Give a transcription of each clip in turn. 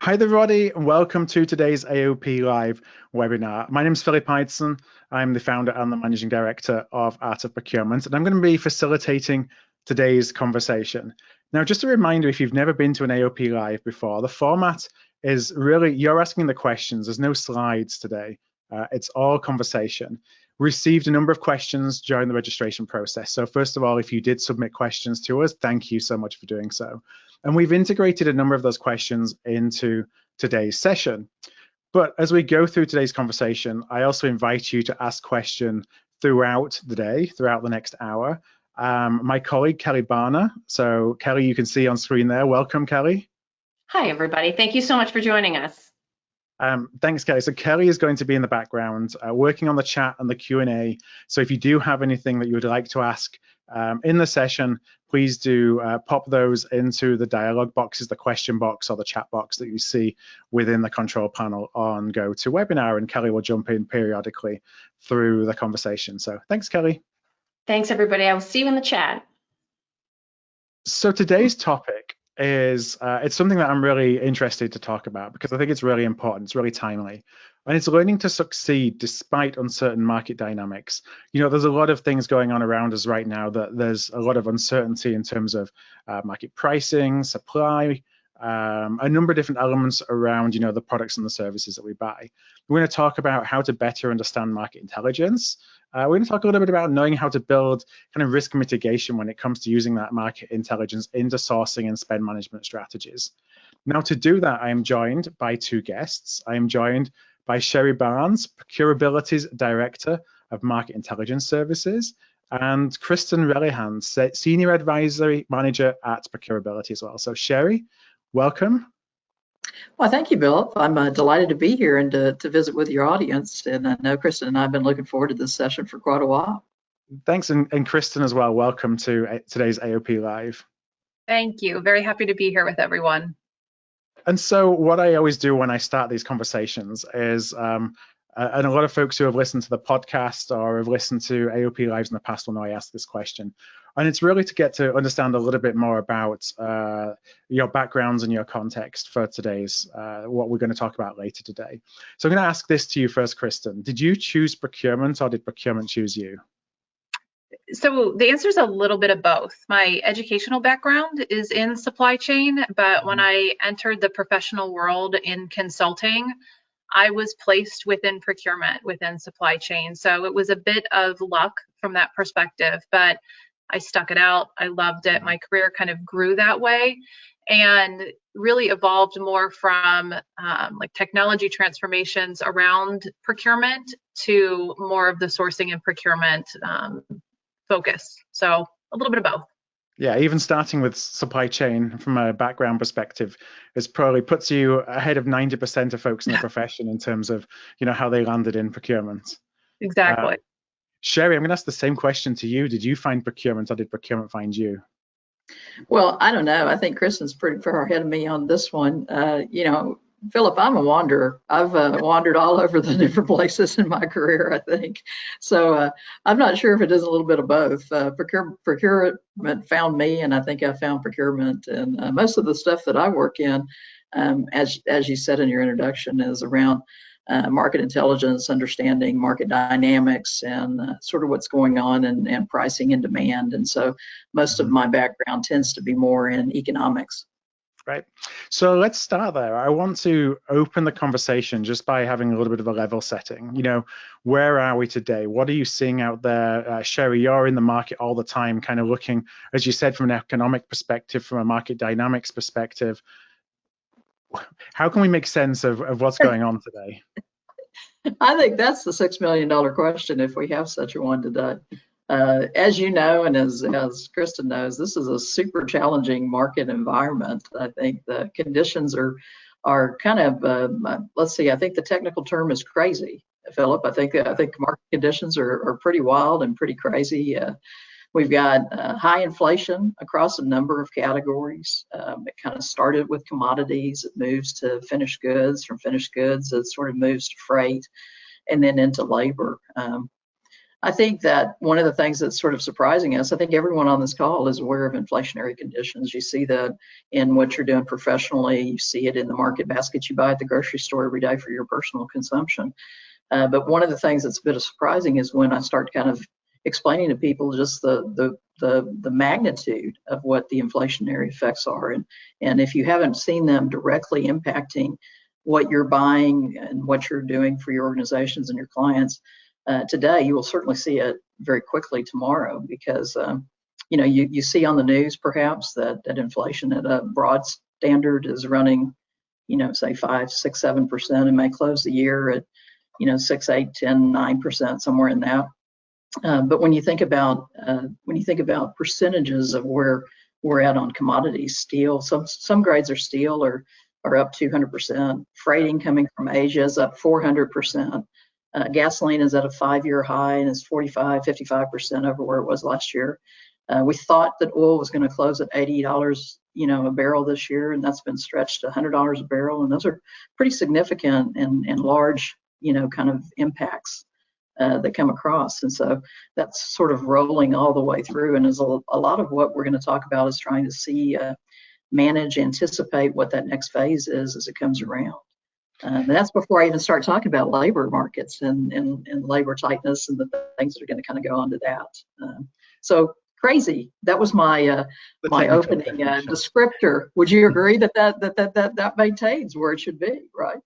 Hi there, everybody, and welcome to today's AOP Live webinar. My name is Philip Heitzen. I'm the founder and the managing director of Art of Procurement, and I'm going to be facilitating today's conversation. Now, just a reminder, if you've never been to an AOP Live before, the format is really you're asking the questions. There's no slides today. It's all conversation. We received a number of questions during the registration process. So first of all, if you did submit questions to us, thank you so much for doing so. And we've integrated a number of those questions into today's session. But as we go through today's conversation, I also invite you to ask questions throughout the day, throughout the next hour. My colleague, Kelly Barner. So Kelly, you can see on screen there. Welcome, Kelly. Hi, everybody. Thank you so much for joining us. Thanks, Kelly. So Kelly is going to be in the background working on the chat and the Q&A. So if you do have anything that you would like to ask in the session, please do pop those into the dialog boxes, the question box or the chat box that you see within the control panel on GoToWebinar, and Kelly will jump in periodically through the conversation. So thanks, Kelly. Thanks, everybody. I will see you in the chat. So today's topic is it's something that I'm really interested to talk about because I think it's really important, it's really timely, and it's learning to succeed despite uncertain market dynamics. You know, there's a lot of things going on around us right now that there's a lot of uncertainty in terms of market pricing, supply, a number of different elements around, you know, the products and the services that we buy. We're going to talk about how to better understand market intelligence. We're going to talk a little bit about knowing how to build kind of risk mitigation when it comes to using that market intelligence into sourcing and spend management strategies. Now, to do that, I am joined by two guests. I am joined by Sherry Barnes, Procurability's Director of Market Intelligence Services, and Kristen Relihan, Senior Advisory Manager at Procurability as well. So Sherry, welcome. Well, thank you, Bill. I'm delighted to be here and to visit with your audience. And I know Kristen and I have been looking forward to this session for quite a while. Thanks, and Kristen as well. Welcome to today's AOP Live. Thank you. Very happy to be here with everyone. And so what I always do when I start these conversations is, and a lot of folks who have listened to the podcast or have listened to AOP Lives in the past will know I ask this question. And it's really to get to understand a little bit more about your backgrounds and your context for today's, what we're going to talk about later today. So I'm going to ask this to you first, Kristen. Did you choose procurement or did procurement choose you? So the answer is a little bit of both. My educational background is in supply chain, but when I entered the professional world in consulting, I was placed within procurement, within supply chain. So it was a bit of luck from that perspective, but I stuck it out. I loved it. My career kind of grew that way and really evolved more from like technology transformations around procurement to more of the sourcing and procurement focus. So a little bit of both. Yeah, even starting with supply chain from a background perspective, it probably puts you ahead of 90% of folks in the profession in terms of, you know, how they landed in procurement. Exactly. Sherry, I'm going to ask the same question to you. Did you find procurement or did procurement find you? Well, I don't know. I think Kristen's pretty far ahead of me on this one. You know, Philip, I'm a wanderer. I've wandered all over the different places in my career, I think. So I'm not sure if it is a little bit of both. Procurement found me, and I think I found procurement. And most of the stuff that I work in, as you said in your introduction, is around market intelligence, understanding market dynamics, and sort of what's going on and pricing and demand. And so most of my background tends to be more in economics. Right. So let's start there. I want to open the conversation just by having a little bit of a level setting. You know, where are we today? What are you seeing out there? Sherry, you're in the market all the time, kind of looking, as you said, from an economic perspective, from a market dynamics perspective. How can we make sense of what's going on today? I think that's the $6 million question if we have such a one today. As you know, and as Kristen knows, this is a super challenging market environment. I think the conditions are kind of, let's see, I think the technical term is crazy, Philip. I think market conditions are pretty wild and pretty crazy. We've got high inflation across a number of categories. It kind of started with commodities. It moves to finished goods. From finished goods, it sort of moves to freight and then into labor. I think that one of the things that's sort of surprising us, I think everyone on this call is aware of inflationary conditions. You see that in what you're doing professionally. You see it in the market basket you buy at the grocery store every day for your personal consumption. But one of the things that's a bit surprising is when I start kind of explaining to people just the magnitude of what the inflationary effects are. And if you haven't seen them directly impacting what you're buying and what you're doing for your organizations and your clients, today, you will certainly see it very quickly tomorrow, because you see on the news perhaps that inflation at a broad standard is running, say 5, 6, 7%, and may close the year at 6, 8, 10, 9%, somewhere in that. But when you think about percentages of where we're at on commodities, steel, some grades of steel are up 200%. Freighting coming from Asia is up 400%. Gasoline is at a 5-year high and is 45, 55% over where it was last year. We thought that oil was going to close at $80, a barrel this year, and that's been stretched to $100 a barrel. And those are pretty significant and large, kind of impacts that come across. And so that's sort of rolling all the way through. And as a lot of what we're going to talk about is trying to see, manage, anticipate what that next phase is as it comes around. And that's before I even start talking about labor markets and labor tightness and the things that are going to kind of go onto that. So crazy. That was my opening descriptor. Would you agree that maintains where it should be, right?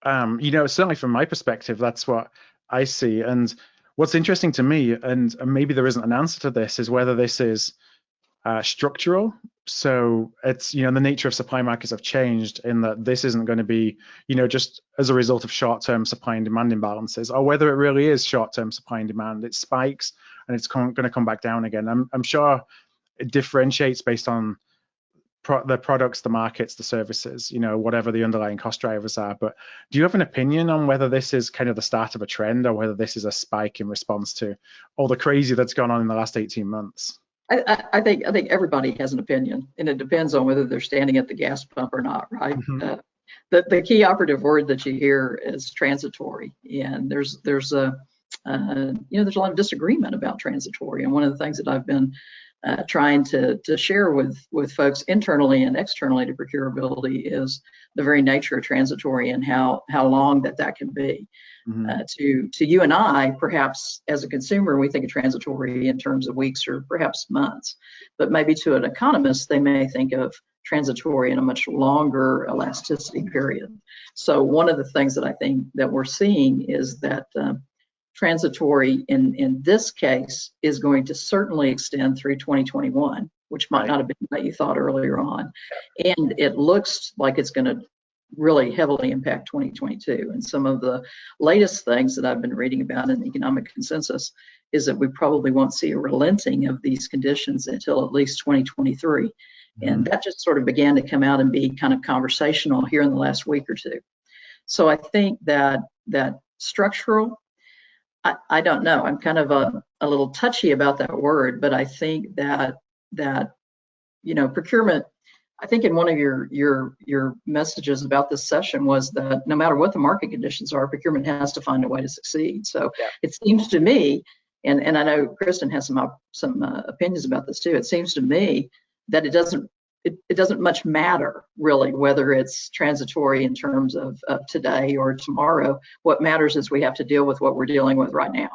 Certainly from my perspective, that's what I see. And what's interesting to me, and maybe there isn't an answer to this, is whether this is structural. So it's, the nature of supply markets have changed in that this isn't going to be, just as a result of short-term supply and demand imbalances, or whether it really is short-term supply and demand. It spikes and it's going to come back down again. I'm sure it differentiates based on the products, the markets, the services, whatever the underlying cost drivers are. But do you have an opinion on whether this is kind of the start of a trend, or whether this is a spike in response to all the crazy that's gone on in the last 18 months? I think everybody has an opinion, and it depends on whether they're standing at the gas pump or not, right? Mm-hmm. The key operative word that you hear is transitory, and there's a lot of disagreement about transitory. And one of the things that I've been trying to share with folks internally and externally to procurability is the very nature of transitory and how long that can be. Mm-hmm. To you and I, perhaps as a consumer, we think of transitory in terms of weeks or perhaps months, but maybe to an economist, they may think of transitory in a much longer elasticity period. So one of the things that I think that we're seeing is that transitory in this case is going to certainly extend through 2021, which might not have been what you thought earlier on. And it looks like it's going to really heavily impact 2022. And some of the latest things that I've been reading about in the economic consensus is that we probably won't see a relenting of these conditions until at least 2023. Mm-hmm. And that just sort of began to come out and be kind of conversational here in the last week or two. So I think that structural, I don't know. I'm kind of a little touchy about that word, but I think that procurement, I think in one of your messages about this session was that no matter what the market conditions are, procurement has to find a way to succeed. So It seems to me, and I know Kristen has some opinions about this too. It seems to me that it doesn't much matter really whether it's transitory in terms of today or tomorrow. What matters is we have to deal with what we're dealing with right now,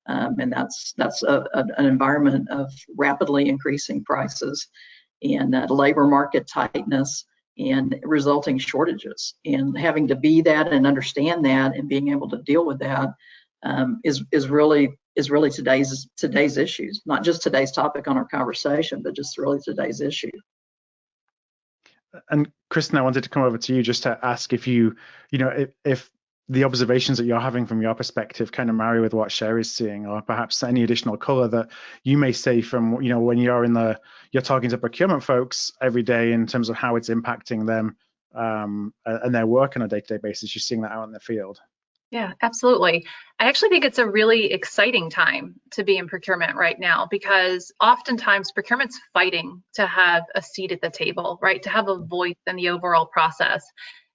and that's an environment of rapidly increasing prices and labor market tightness and resulting shortages. And having to be that and understand that and being able to deal with that is really today's issues, not just today's topic on our conversation, but just really today's issue. And Kristen, I wanted to come over to you just to ask if if the observations that you're having from your perspective kind of marry with what Sherry's seeing, or perhaps any additional color that you may say from, when you're talking to procurement folks every day in terms of how it's impacting them and their work on a day-to-day basis. You're seeing that out in the field. Yeah, absolutely. I actually think it's a really exciting time to be in procurement right now, because oftentimes procurement's fighting to have a seat at the table, right? To have a voice in the overall process.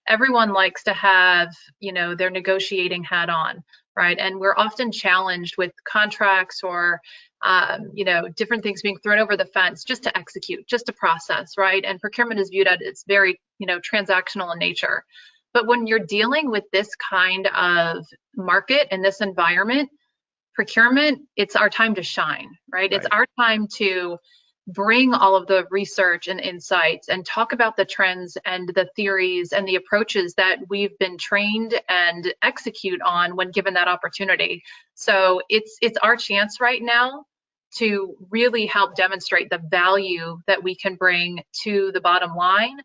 everyone likes to have, their negotiating hat on, right? And we're often challenged with contracts or, different things being thrown over the fence just to execute, just to process, right? And procurement is viewed as it's very, transactional in nature. But when you're dealing with this kind of market and this environment, procurement, it's our time to shine, right? It's our time to bring all of the research and insights and talk about the trends and the theories and the approaches that we've been trained and execute on when given that opportunity. So it's our chance right now to really help demonstrate the value that we can bring to the bottom line,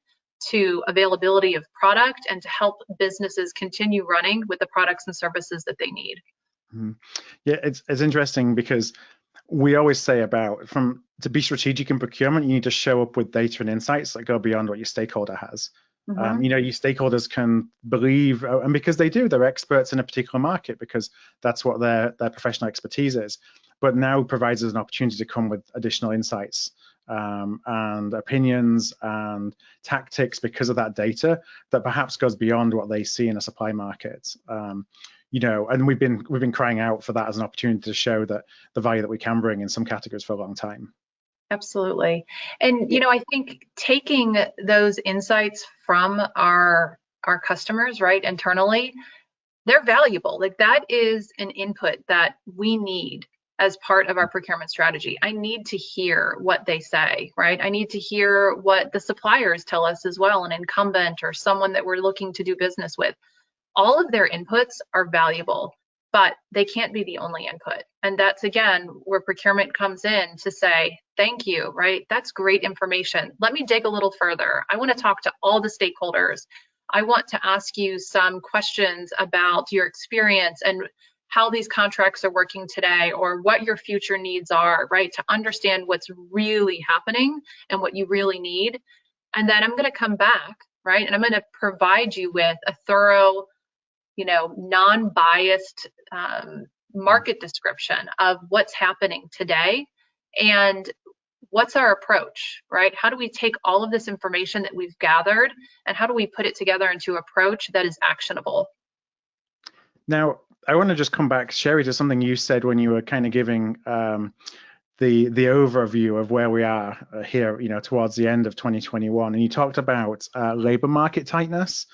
to availability of product, and to help businesses continue running with the products and services that they need. Yeah, it's interesting because we always say to be strategic in procurement, you need to show up with data and insights that go beyond what your stakeholder has. Your stakeholders can believe, and because they do, they're experts in a particular market because that's what their professional expertise is. But now provides us an opportunity to come with additional insights and opinions and tactics because of that data that perhaps goes beyond what they see in a supply market. And we've been crying out for that as an opportunity to show that the value that we can bring in some categories for a long time. Absolutely. And, I think taking those insights from our customers, right, internally, they're valuable. Like that is an input that we need as part of our procurement strategy. I need to hear what they say, right? I need to hear what the suppliers tell us as well, an incumbent or someone that we're looking to do business with. All of their inputs are valuable, but they can't be the only input. And that's, again, where procurement comes in to say, thank you, right? That's great information. Let me dig a little further. I want to talk to all the stakeholders. I want to ask you some questions about your experience and how these contracts are working today, or what your future needs are, right? To understand what's really happening and what you really need. And then I'm going to come back, right? And I'm going to provide you with a thorough, non-biased market description of what's happening today and what's our approach, right? How do we take all of this information that we've gathered and how do we put it together into an approach that is actionable? Now, I want to just come back, Sherry, to something you said when you were kind of giving the overview of where we are here, towards the end of 2021, and you talked about labor market tightness.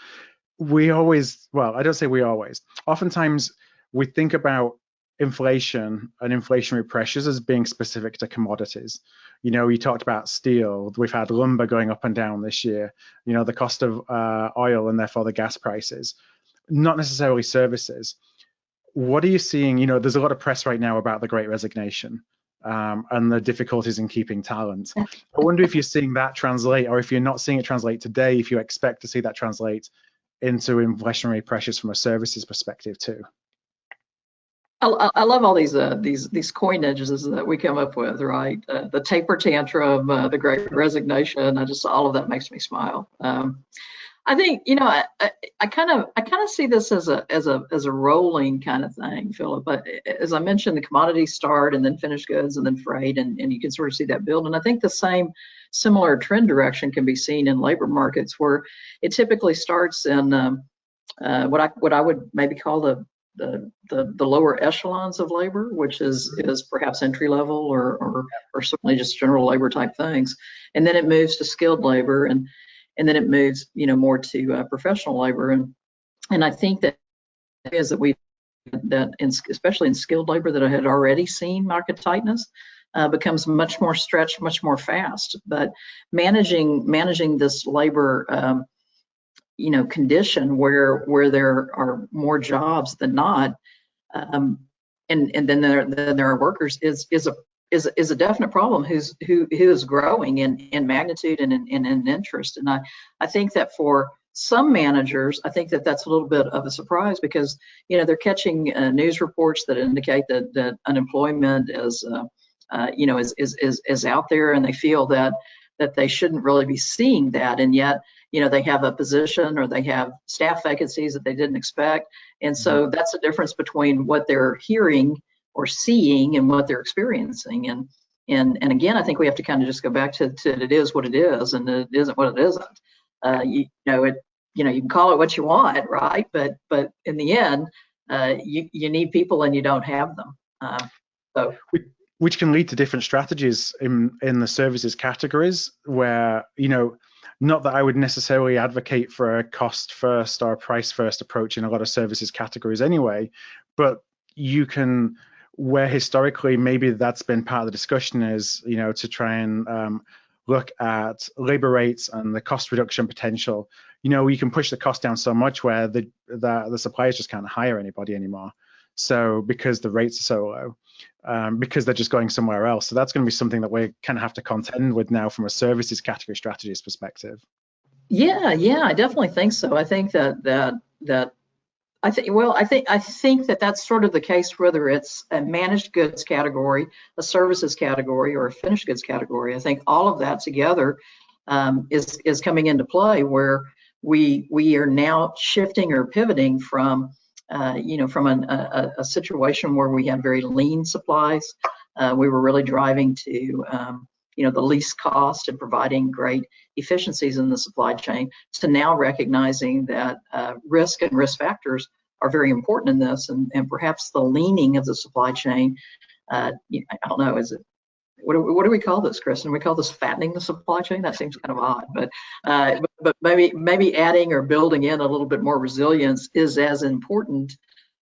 Oftentimes we think about inflation and inflationary pressures as being specific to commodities. You talked about steel. We've had lumber going up and down this year, the cost of oil and therefore the gas prices, not necessarily services. What are you seeing? There's a lot of press right now about the Great Resignation and the difficulties in keeping talent. I wonder if you're seeing that translate, or if you're not seeing it translate today, if you expect to see that translate into inflationary pressures from a services perspective too. I love all these coinages that we come up with, right? The taper tantrum, the Great Resignation. All of that makes me smile. I think I kind of see this as a rolling kind of thing, Philip. But as I mentioned, the commodities start, and then finished goods, and then freight, and you can sort of see that build. And I think the similar trend direction can be seen in labor markets, where it typically starts in what I would maybe call the lower echelons of labor, which is perhaps entry level or certainly just general labor type things, and then it moves to skilled labor, and then it moves, more to professional labor, and I think that is especially in skilled labor that I had already seen market tightness becomes much more stretched, much more fast. But managing this labor, condition where there are more jobs than not, and then there are workers is a definite problem who is growing in magnitude and in interest. And I think that for some managers, I think that's a little bit of a surprise, because they're catching news reports that indicate that unemployment is out there, and they feel that they shouldn't really be seeing that, and yet they have a position or they have staff vacancies that they didn't expect. And so that's the difference between what they're hearing or seeing and what they're experiencing. And again, I think we have to kind of just go back to it is what it is, and it isn't what it isn't. you can call it what you want, right? But in the end, you need people and you don't have them. So. Which can lead to different strategies in the services categories where, not that I would necessarily advocate for a cost first or a price first approach in a lot of services categories anyway, but you can, where historically maybe that's been part of the discussion is, to try and look at labor rates and the cost reduction potential. You can push the cost down so much where the suppliers just can't hire anybody anymore. So because the rates are so low, because they're just going somewhere else. So that's going to be something that we kind of have to contend with now from a services category strategist perspective. Yeah, I definitely think so. I think I think that that's sort of the case, whether it's a managed goods category, a services category, or a finished goods category. I think all of that together is coming into play, where we are now shifting or pivoting from a situation where we had very lean supplies. We were really driving to the least cost and providing great efficiencies in the supply chain, to now recognizing that risk and risk factors are very important in this, and perhaps the leaning of the supply chain. I don't know, is it, what do we call this, Kristen? We call this fattening the supply chain? That seems kind of odd, but maybe adding or building in a little bit more resilience is as important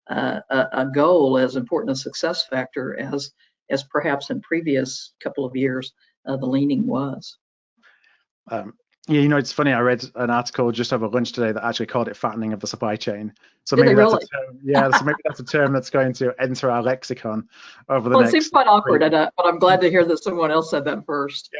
a goal, as important a success factor as perhaps in previous couple of years the leaning was. Yeah, it's funny. I read an article just over lunch today that actually called it fattening of the supply chain. So Did maybe that's really? a term. Yeah, so maybe that's a term that's going to enter our lexicon over the Well, next. it seems quite awkward, but I'm glad to hear that someone else said that first.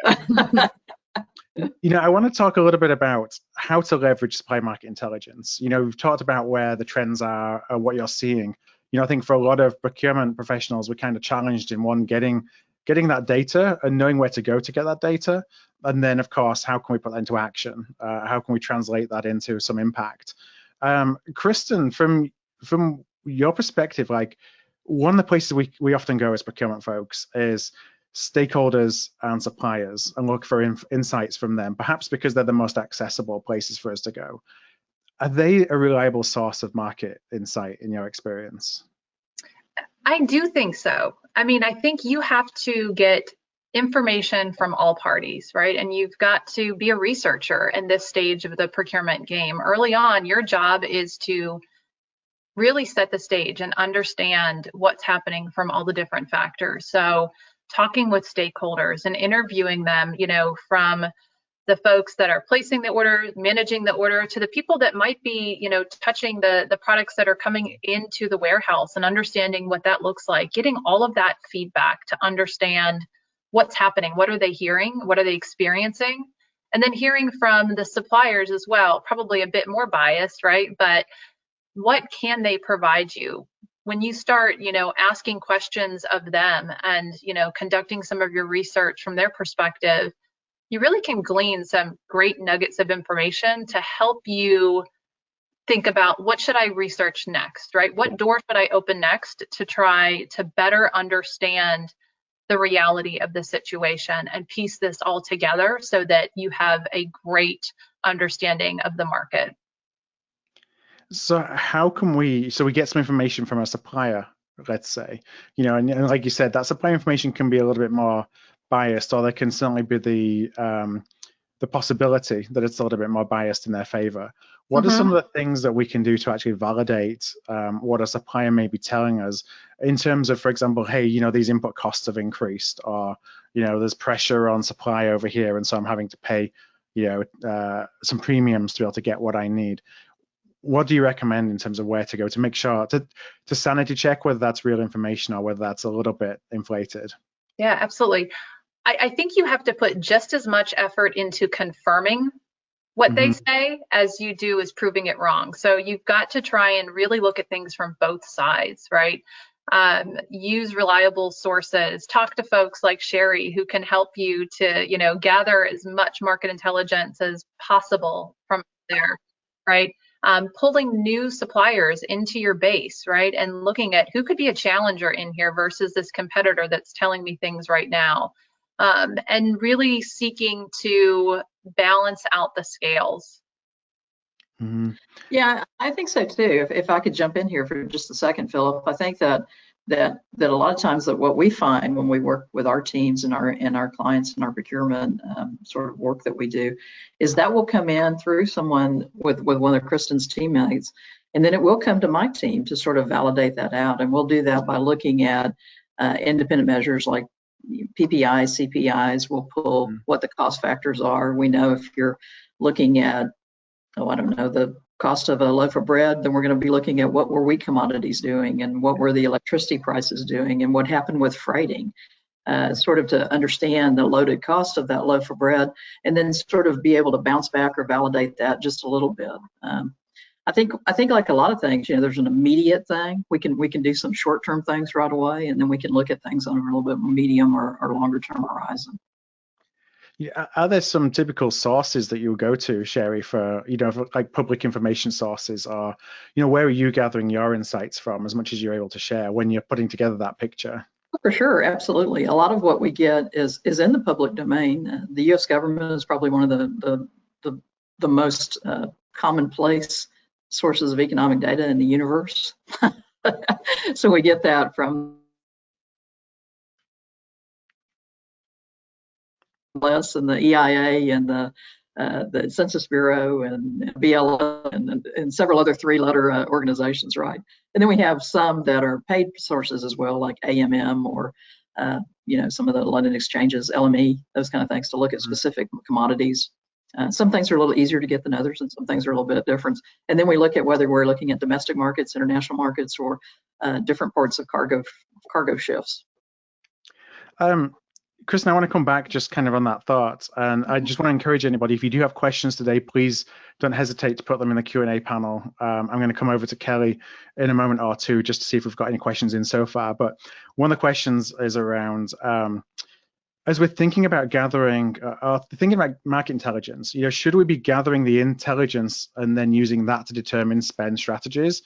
Yeah. I want to talk a little bit about how to leverage supply market intelligence. We've talked about where the trends are, what you're seeing. I think for a lot of procurement professionals, we're kind of challenged in one, getting that data and knowing where to go to get that data. And then, of course, how can we put that into action? How can we translate that into some impact? Kristen, from your perspective, like, one of the places we often go as procurement folks is stakeholders and suppliers, and look for insights from them, perhaps because they're the most accessible places for us to go. Are they a reliable source of market insight in your experience? I do think so. I mean, I think you have to get information from all parties, right? And you've got to be a researcher in this stage of the procurement game. Early on, your job is to really set the stage and understand what's happening from all the different factors. So talking with stakeholders and interviewing them, from the folks that are placing the order, managing the order, to the people that might be, touching the products that are coming into the warehouse, and understanding what that looks like, getting all of that feedback to understand what's happening, what are they hearing, what are they experiencing, and then hearing from the suppliers as well, probably a bit more biased, right? But what can they provide you? When you start, asking questions of them and, conducting some of your research from their perspective, you really can glean some great nuggets of information to help you think about, what should I research next, right? What door should I open next to try to better understand the reality of the situation and piece this all together so that you have a great understanding of the market. So how can we get some information from a supplier, let's say, and like you said, that supply information can be a little bit more biased, or there can certainly be the possibility that it's a little bit more biased in their favor. What are some of the things that we can do to actually validate what a supplier may be telling us in terms of, for example, hey, these input costs have increased, or, there's pressure on supply over here, and so I'm having to pay, some premiums to be able to get what I need. What do you recommend in terms of where to go to make sure to sanity check whether that's real information or whether that's a little bit inflated? Yeah, absolutely. I think you have to put just as much effort into confirming what they say as you do is proving it wrong. So you've got to try and really look at things from both sides, right? Use reliable sources, talk to folks like Sherry, who can help you to, gather as much market intelligence as possible from there, right? Pulling new suppliers into your base, right? And looking at who could be a challenger in here versus this competitor that's telling me things right now. And really seeking to balance out the scales. Mhm. Yeah, I think so too. If I could jump in here for just a second, Philip, I think that a lot of times that what we find when we work with our teams and our clients and our procurement sort of work that we do is that will come in through someone with one of Kristen's teammates, and then it will come to my team to sort of validate that out, and we'll do that by looking at independent measures like PPIs, CPIs. We'll pull what the cost factors are. We know if you're looking at, oh, I don't know, the cost of a loaf of bread, then we're going to be looking at what were wheat commodities doing and what were the electricity prices doing and what happened with freighting, sort of to understand the loaded cost of that loaf of bread and then sort of be able to bounce back or validate that just a little bit. I think like a lot of things, there's an immediate thing. We can do some short-term things right away, and then we can look at things on a little bit more medium or longer-term horizon. Yeah, are there some typical sources that you'll go to, Sherry, for like public information sources, or where are you gathering your insights from, as much as you're able to share when you're putting together that picture? For sure, absolutely. A lot of what we get is in the public domain. The U.S. government is probably one of the most commonplace sources of economic data in the universe. So we get that from less and the EIA and the Census Bureau and BLM and several other three-letter organizations, right? And then we have some that are paid sources as well, like AMM or some of the London exchanges, LME, those kind of things to look at specific commodities. Some things are a little easier to get than others, and some things are a little bit different. And then we look at whether we're looking at domestic markets, international markets, or different parts of cargo shifts. Kristen, I want to come back just kind of on that thought, and I just want to encourage anybody, if you do have questions today, please don't hesitate to put them in the Q&A panel. I'm going to come over to Kelly in a moment or two just to see if we've got any questions in so far. But one of the questions is around, as we're thinking about gathering, thinking about market intelligence, should we be gathering the intelligence and then using that to determine spend strategies?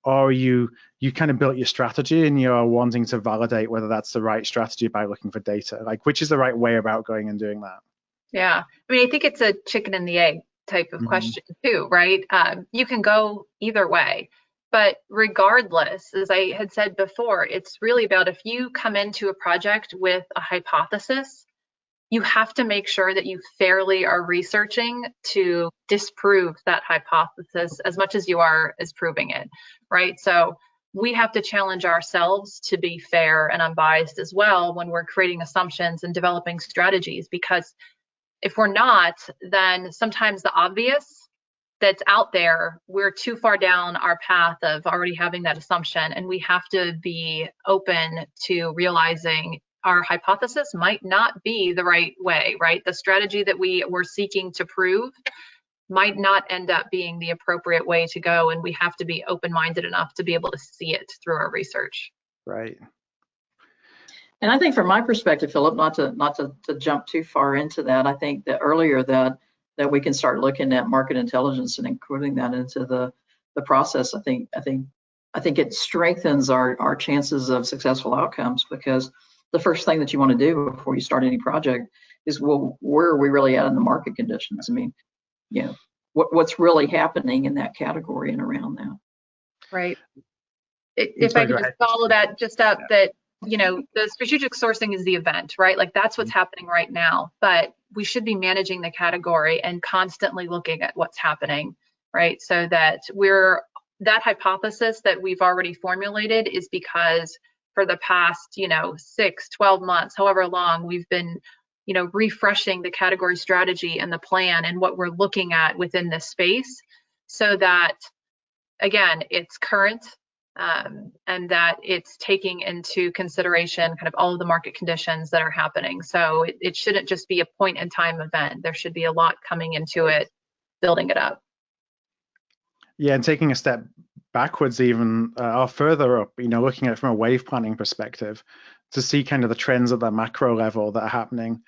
Or you kind of built your strategy and you're wanting to validate whether that's the right strategy by looking for data? Like, which is the right way about going and doing that? Yeah, I mean, I think it's a chicken and the egg type of question too, right? You can go either way, but regardless, as I had said before, it's really about if you come into a project with a hypothesis, you have to make sure that you fairly are researching to disprove that hypothesis as much as you are as proving it, right? So we have to challenge ourselves to be fair and unbiased as well when we're creating assumptions and developing strategies, because if we're not, then sometimes the obvious that's out there, we're too far down our path of already having that assumption, and we have to be open to realizing our hypothesis might not be the right way, right? The strategy that we were seeking to prove might not end up being the appropriate way to go, and we have to be open-minded enough to be able to see it through our research. Right. And I think from my perspective, Philip, not to jump too far into that, I think that earlier that we can start looking at market intelligence and including that into the process. I think it strengthens our chances of successful outcomes, because the first thing that you want to do before you start any project is, well, where are we really at in the market conditions? I mean, what's really happening in that category and around that. Right. If I could just follow that just up, that, the strategic sourcing is the event, right? Like that's what's happening right now, but we should be managing the category and constantly looking at what's happening, right? So that that hypothesis that we've already formulated is because for the past, 6, 12 months, however long, we've been, refreshing the category strategy and the plan and what we're looking at within this space, so that, again, it's current and that it's taking into consideration kind of all of the market conditions that are happening. So it shouldn't just be a point in time event. There should be a lot coming into it, building it up. Yeah, and taking a step backwards even or further up, looking at it from a wave planning perspective to see kind of the trends at the macro level that are happening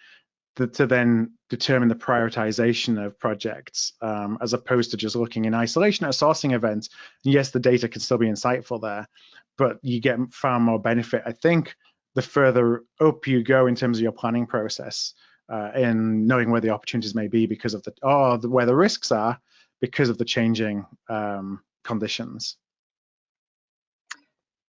to then determine the prioritization of projects, as opposed to just looking in isolation at a sourcing event. Yes, the data can still be insightful there, but you get far more benefit, I think, the further up you go in terms of your planning process, in knowing where the opportunities may be because of where the risks are, because of the changing conditions.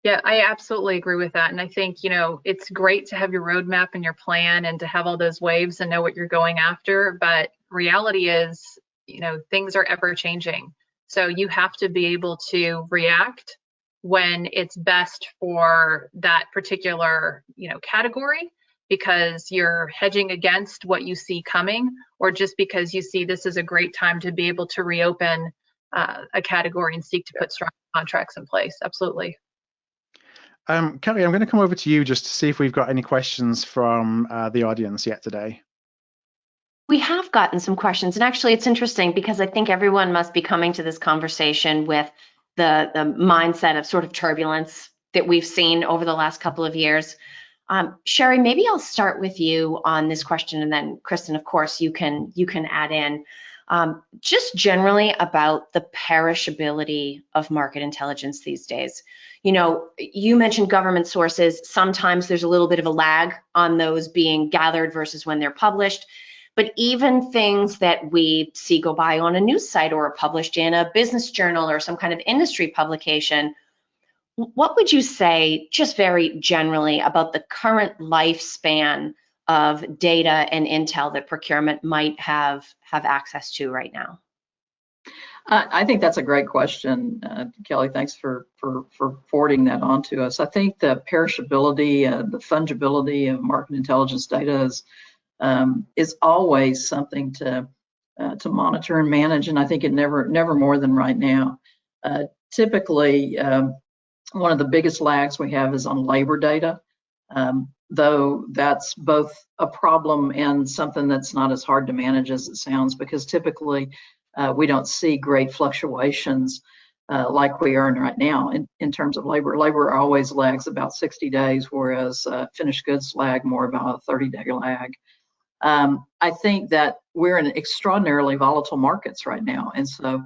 Yeah, I absolutely agree with that. And I think, it's great to have your roadmap and your plan and to have all those waves and know what you're going after. But reality is, things are ever changing. So you have to be able to react when it's best for that particular, category, because you're hedging against what you see coming, or just because you see this is a great time to be able to reopen a category and seek to put strong contracts in place. Absolutely. Kelly, I'm going to come over to you just to see if we've got any questions from the audience yet today. We have gotten some questions, and actually it's interesting because I think everyone must be coming to this conversation with the mindset of sort of turbulence that we've seen over the last couple of years. Sherry, maybe I'll start with you on this question, and then Kristen, of course, you can add in. Just generally about the perishability of market intelligence these days. You mentioned government sources. Sometimes there's a little bit of a lag on those being gathered versus when they're published. But even things that we see go by on a news site or are published in a business journal or some kind of industry publication, what would you say, just very generally, about the current lifespan of data and intel that procurement might have access to right now? I think that's a great question, Kelly. Thanks for forwarding that on to us. I think the perishability, the fungibility of market intelligence data is always something to monitor and manage, and I think it never more than right now. Typically, one of the biggest lags we have is on labor data, though that's both a problem and something that's not as hard to manage as it sounds, because typically we don't see great fluctuations like we are right now in terms of labor. Labor always lags about 60 days, whereas finished goods lag more about a 30-day lag. I think that we're in extraordinarily volatile markets right now. And so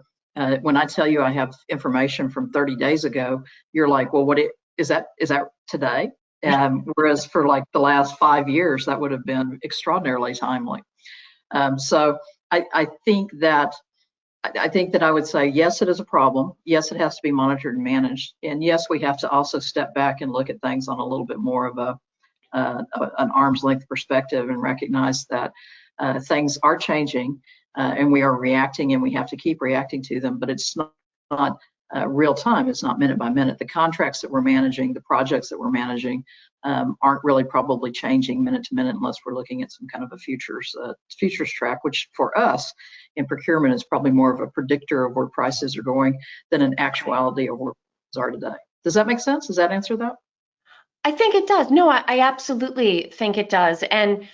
when I tell you I have information from 30 days ago, you're like, well, is that today? Whereas for like the last 5 years, that would have been extraordinarily timely. So I think that I would say, yes, it is a problem. Yes, it has to be monitored and managed. And yes, we have to also step back and look at things on a little bit more of an arm's length perspective and recognize that things are changing and we are reacting, and we have to keep reacting to them, but it's not real time. It's not minute by minute. The contracts that we're managing, the projects that we're managing aren't really probably changing minute to minute unless we're looking at some kind of a futures track, which for us in procurement is probably more of a predictor of where prices are going than an actuality of where prices are today. Does that make sense? Does that answer that? I think it does. No, I absolutely think it does. And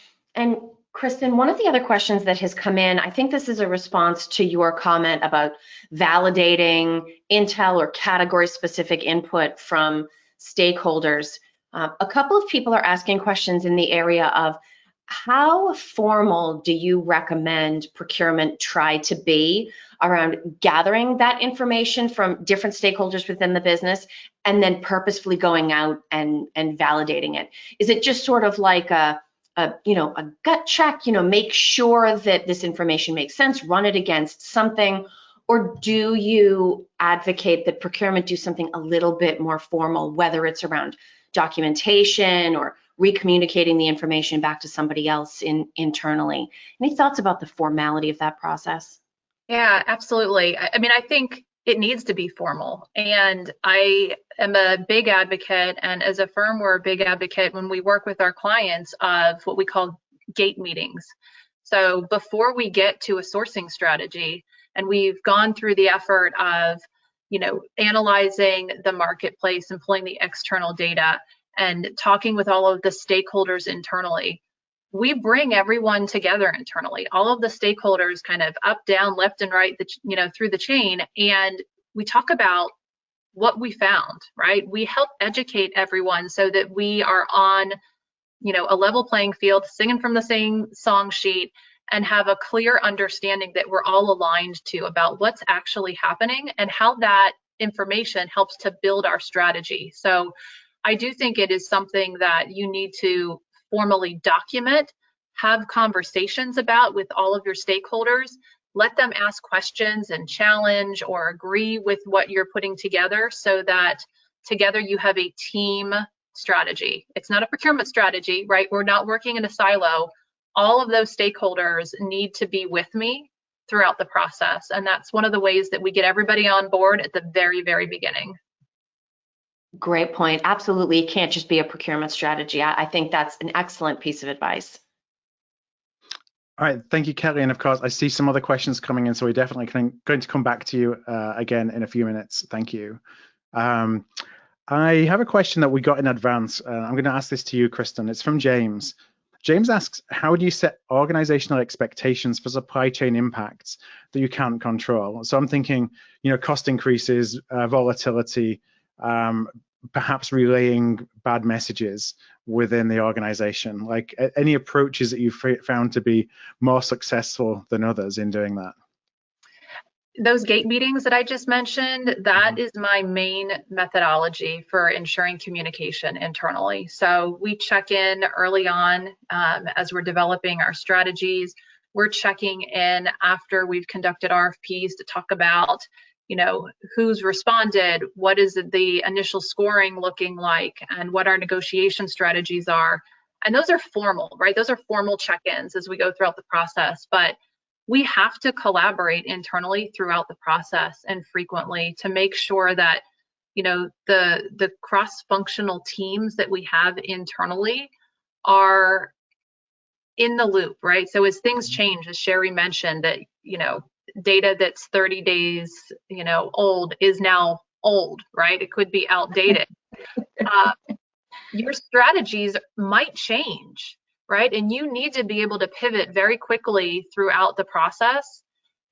Kristen, one of the other questions that has come in, I think this is a response to your comment about validating intel or category specific input from stakeholders. A couple of people are asking questions in the area of how formal do you recommend procurement try to be around gathering that information from different stakeholders within the business and then purposefully going out and validating it? Is it just sort of like a gut check, make sure that this information makes sense, run it against something, or do you advocate that procurement do something a little bit more formal, whether it's around documentation or recommunicating the information back to somebody else internally? Any thoughts about the formality of that process? Yeah, absolutely. I mean, I think it needs to be formal. And I am a big advocate, and as a firm, we're a big advocate when we work with our clients of what we call gate meetings. So before we get to a sourcing strategy, and we've gone through the effort of, analyzing the marketplace and pulling the external data and talking with all of the stakeholders internally, we bring everyone together internally, all of the stakeholders kind of up, down, left, and right, through the chain. And we talk about what we found, right? We help educate everyone so that we are on, a level playing field, singing from the same song sheet, and have a clear understanding that we're all aligned to about what's actually happening and how that information helps to build our strategy. So I do think it is something that you need to formally document, have conversations about with all of your stakeholders, let them ask questions and challenge or agree with what you're putting together, so that together you have a team strategy. It's not a procurement strategy, right? We're not working in a silo. All of those stakeholders need to be with me throughout the process. And that's one of the ways that we get everybody on board at the very, very beginning. Great point. Absolutely. It can't just be a procurement strategy. I think that's an excellent piece of advice. All right, thank you, Kelly. And of course, I see some other questions coming in, so we're definitely going to come back to you again in a few minutes. Thank you. I have a question that we got in advance. I'm going to ask this to you, Kristen. It's from James. James asks, how do you set organizational expectations for supply chain impacts that you can't control? So I'm thinking, cost increases, volatility, perhaps relaying bad messages within the organization. Like any approaches that you've found to be more successful than others in doing that? Those gate meetings that I just mentioned, that is my main methodology for ensuring communication internally. So we check in early on as we're developing our strategies. We're checking in after we've conducted RFPs to talk about, who's responded, what is the initial scoring looking like, and what our negotiation strategies are. And those are formal, right? Those are formal check-ins as we go throughout the process. But we have to collaborate internally throughout the process and frequently to make sure that, the cross-functional teams that we have internally are in the loop, right? So as things change, as Sherry mentioned, that, data that's 30 days, old is now old, right? It could be outdated. Your strategies might change, right? And you need to be able to pivot very quickly throughout the process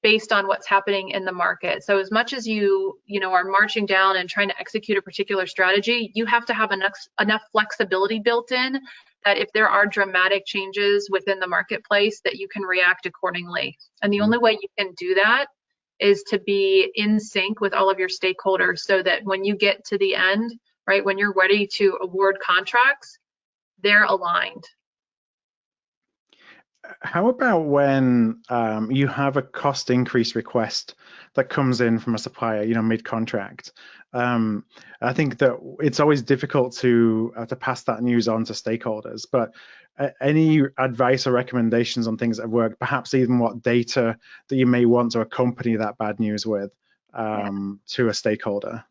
based on what's happening in the market. So as much as you are marching down and trying to execute a particular strategy, you have to have enough flexibility built in that if there are dramatic changes within the marketplace, that you can react accordingly. And the only way you can do that is to be in sync with all of your stakeholders, so that when you get to the end, right, when you're ready to award contracts, they're aligned. How about when you have a cost increase request that comes in from a supplier, mid-contract? I think that it's always difficult to pass that news on to stakeholders, but any advice or recommendations on things that have worked, perhaps even what data that you may want to accompany that bad news with to a stakeholder?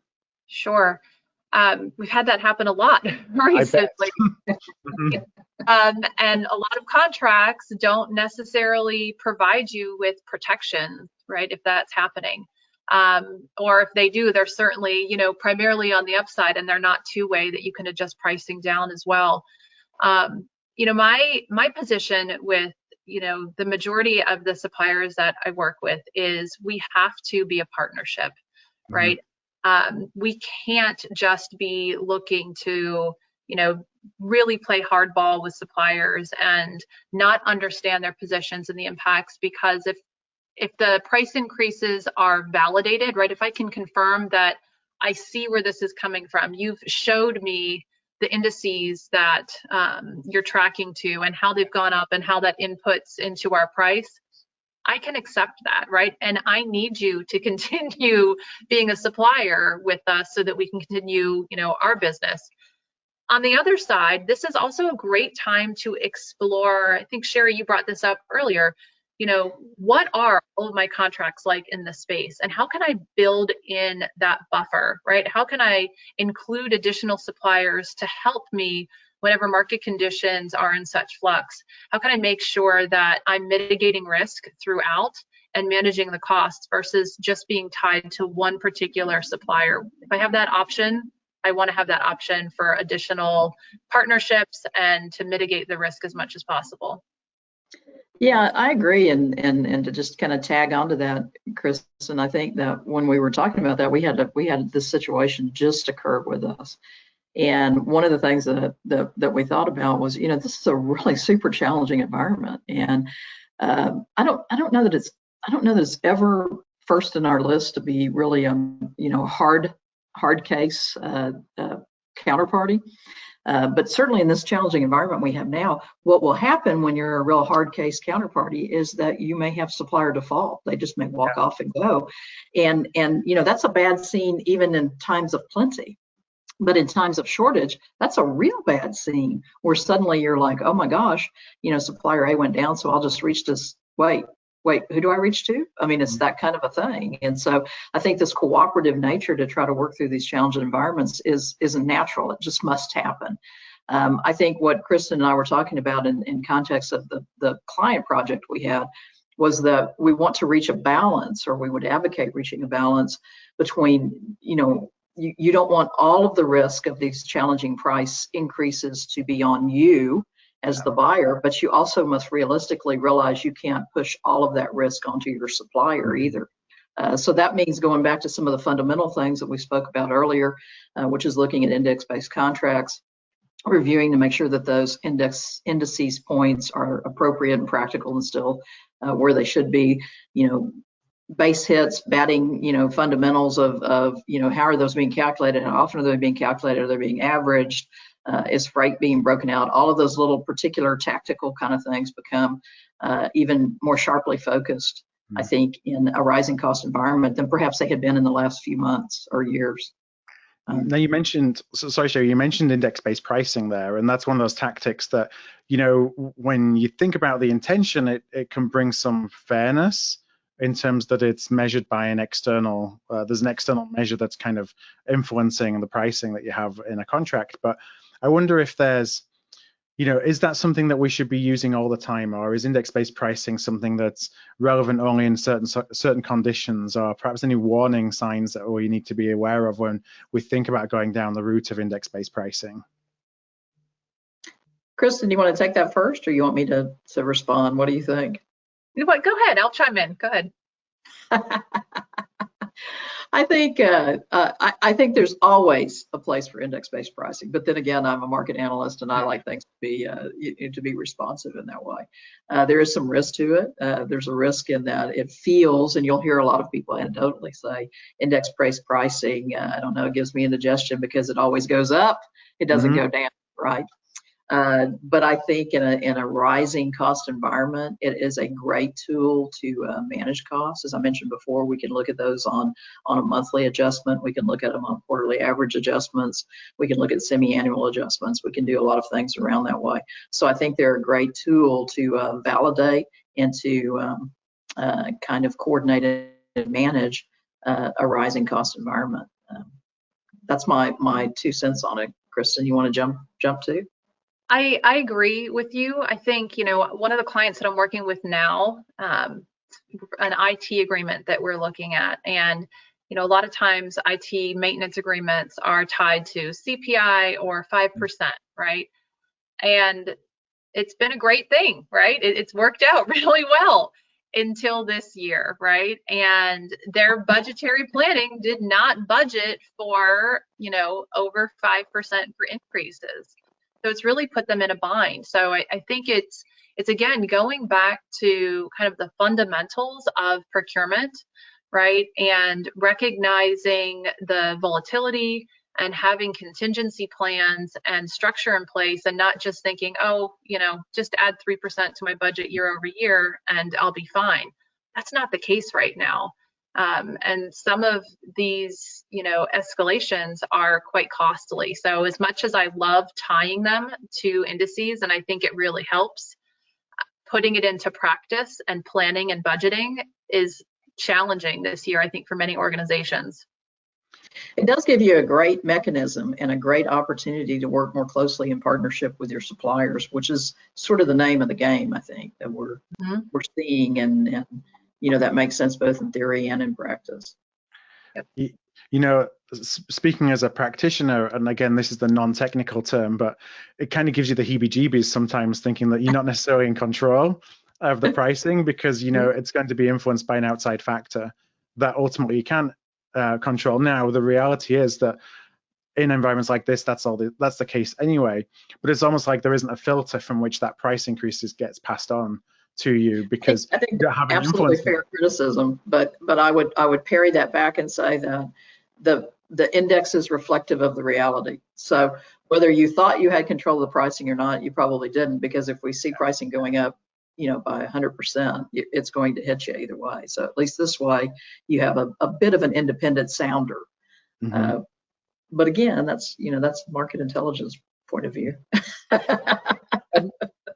Sure. We've had that happen a lot recently. And a lot of contracts don't necessarily provide you with protection, right, if that's happening. Or if they do, they're certainly, primarily on the upside, and they're not two-way that you can adjust pricing down as well. My position with, the majority of the suppliers that I work with is we have to be a partnership, right? We can't just be looking to, really play hardball with suppliers and not understand their positions and the impacts, because if the price increases are validated, right, if I can confirm that I see where this is coming from, you've showed me the indices that you're tracking to and how they've gone up and how that inputs into our price, I can accept that, right? And I need you to continue being a supplier with us so that we can continue, our business. On the other side, this is also a great time to explore. I think, Sherry, you brought this up earlier. What are all of my contracts like in this space, and how can I build in that buffer, right? How can I include additional suppliers to help me whenever market conditions are in such flux? How can I make sure that I'm mitigating risk throughout and managing the costs versus just being tied to one particular supplier? If I have that option, I want to have that option for additional partnerships and to mitigate the risk as much as possible. Yeah, I agree. And to just kind of tag onto that, Chris, and I think that when we were talking about that, we had this situation just occur with us. And one of the things that we thought about was, this is a really super challenging environment. And I don't know that it's ever first in our list to be really hard case counterparty. But certainly in this challenging environment we have now, what will happen when you're a real hard case counterparty is that you may have supplier default. They just may walk off and go. And that's a bad scene even in times of plenty. But in times of shortage, that's a real bad scene where suddenly you're like, oh my gosh, supplier A went down, so I'll just reach this. Wait, who do I reach to? I mean, it's that kind of a thing. And so I think this cooperative nature to try to work through these challenging environments isn't natural. It just must happen. I think what Kristen and I were talking about in context of the client project we had was that we want to reach a balance, or we would advocate reaching a balance between, you don't want all of the risk of these challenging price increases to be on you as the buyer, but you also must realistically realize you can't push all of that risk onto your supplier either. So that means going back to some of the fundamental things that we spoke about earlier, which is looking at index-based contracts, reviewing to make sure that those indices points are appropriate and practical and still where they should be, base hits, batting, fundamentals of how are those being calculated, how often are they being calculated, are they being averaged, is freight being broken out? All of those little particular tactical kind of things become even more sharply focused, I think, in a rising cost environment than perhaps they had been in the last few months or years. Now you mentioned, sorry, Sherry, you mentioned index-based pricing there, and that's one of those tactics that, when you think about the intention, it can bring some fairness in terms that it's measured by an external, there's an external measure that's kind of influencing the pricing that you have in a contract. But I wonder if there's, is that something that we should be using all the time, or is index-based pricing something that's relevant only in certain conditions, or perhaps any warning signs that we need to be aware of when we think about going down the route of index-based pricing? Kristen, do you want to take that first, or you want me to respond? What do you think? You know what? Go ahead. I'll chime in. Go ahead. I think there's always a place for index-based pricing, but then again, I'm a market analyst and I like things to be responsive in that way. There is some risk to it. There's a risk in that it feels, and you'll hear a lot of people anecdotally say, index-based pricing, I don't know, it gives me indigestion because it always goes up. It doesn't go down, right? But I think in a rising cost environment, it is a great tool to manage costs. As I mentioned before, we can look at those on a monthly adjustment. We can look at them on quarterly average adjustments. We can look at semi-annual adjustments. We can do a lot of things around that way. So I think they're a great tool to validate and to kind of coordinate and manage a rising cost environment. That's my 2 cents on it. Kristen, you want to jump to? I agree with you. I think, one of the clients that I'm working with now, an IT agreement that we're looking at, and, a lot of times IT maintenance agreements are tied to CPI or 5%, right? And it's been a great thing, right? It's worked out really well until this year, right? And their budgetary planning did not budget for, over 5% for increases. So it's really put them in a bind. So I think it's again going back to kind of the fundamentals of procurement, right? And recognizing the volatility and having contingency plans and structure in place, and not just thinking, just add 3% to my budget year over year and I'll be fine. That's not the case right now. And some of these, escalations are quite costly. So as much as I love tying them to indices, and I think it really helps, putting it into practice and planning and budgeting is challenging this year, I think, for many organizations. It does give you a great mechanism and a great opportunity to work more closely in partnership with your suppliers, which is sort of the name of the game, I think, that we're seeing, and that makes sense both in theory and in practice. Speaking as a practitioner, and again, this is the non-technical term, but it kind of gives you the heebie-jeebies sometimes, thinking that you're not necessarily in control of the pricing, because it's going to be influenced by an outside factor that ultimately you can't control. Now, the reality is that in environments like this, that's the case anyway. But it's almost like there isn't a filter from which that price increases gets passed on to you, because I think you don't have an absolutely influence. Fair criticism, but I would parry that back and say that the index is reflective of the reality. So whether you thought you had control of the pricing or not, you probably didn't, because if we see pricing going up, by 100%, it's going to hit you either way. So at least this way, you have a bit of an independent sounder. Mm-hmm. But again, that's market intelligence point of view.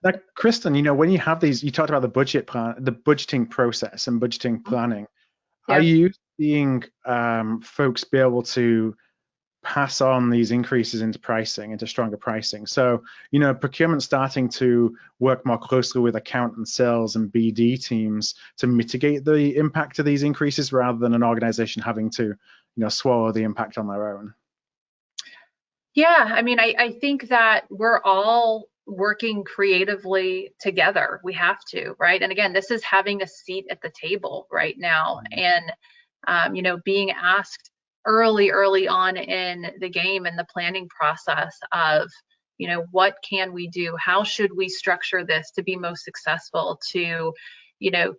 Now, Kristen, when you have these, you talked about the budgeting process and budgeting planning. Yeah. Are you seeing folks be able to pass on these increases into pricing, into stronger pricing? So, procurement starting to work more closely with account and sales and BD teams to mitigate the impact of these increases, rather than an organization having to, swallow the impact on their own. Yeah, I think that we're all working creatively together. We have to, right? And again, this is having a seat at the table right now, and being asked early on in the game and the planning process of, what can we do? How should we structure this to be most successful, to,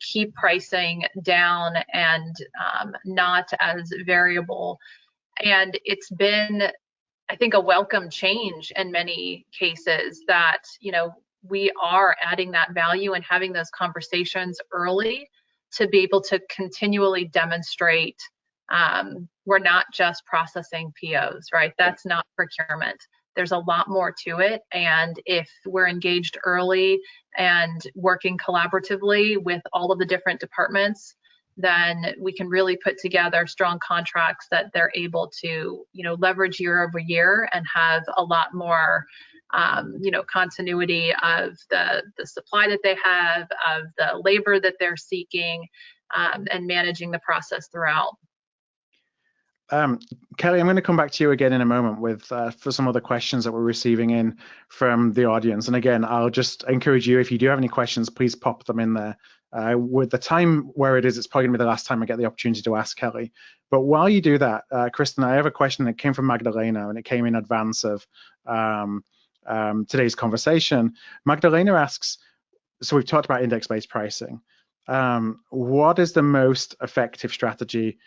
keep pricing down and not as variable? And it's been, I think, a welcome change in many cases that, we are adding that value and having those conversations early to be able to continually demonstrate we're not just processing POs, right? That's not procurement. There's a lot more to it. And if we're engaged early and working collaboratively with all of the different departments, then we can really put together strong contracts that they're able to, leverage year over year and have a lot more, continuity of the supply that they have, of the labor that they're seeking, and managing the process throughout. Kelly, I'm going to come back to you again in a moment with for some other questions that we're receiving in from the audience. And again, I'll just encourage you, if you do have any questions, please pop them in there. With the time where it is, it's probably going to be the last time I get the opportunity to ask Kelly. But while you do that, Kristen, I have a question that came from Magdalena, and it came in advance of today's conversation. Magdalena asks, so we've talked about index-based pricing. What is the most effective strategy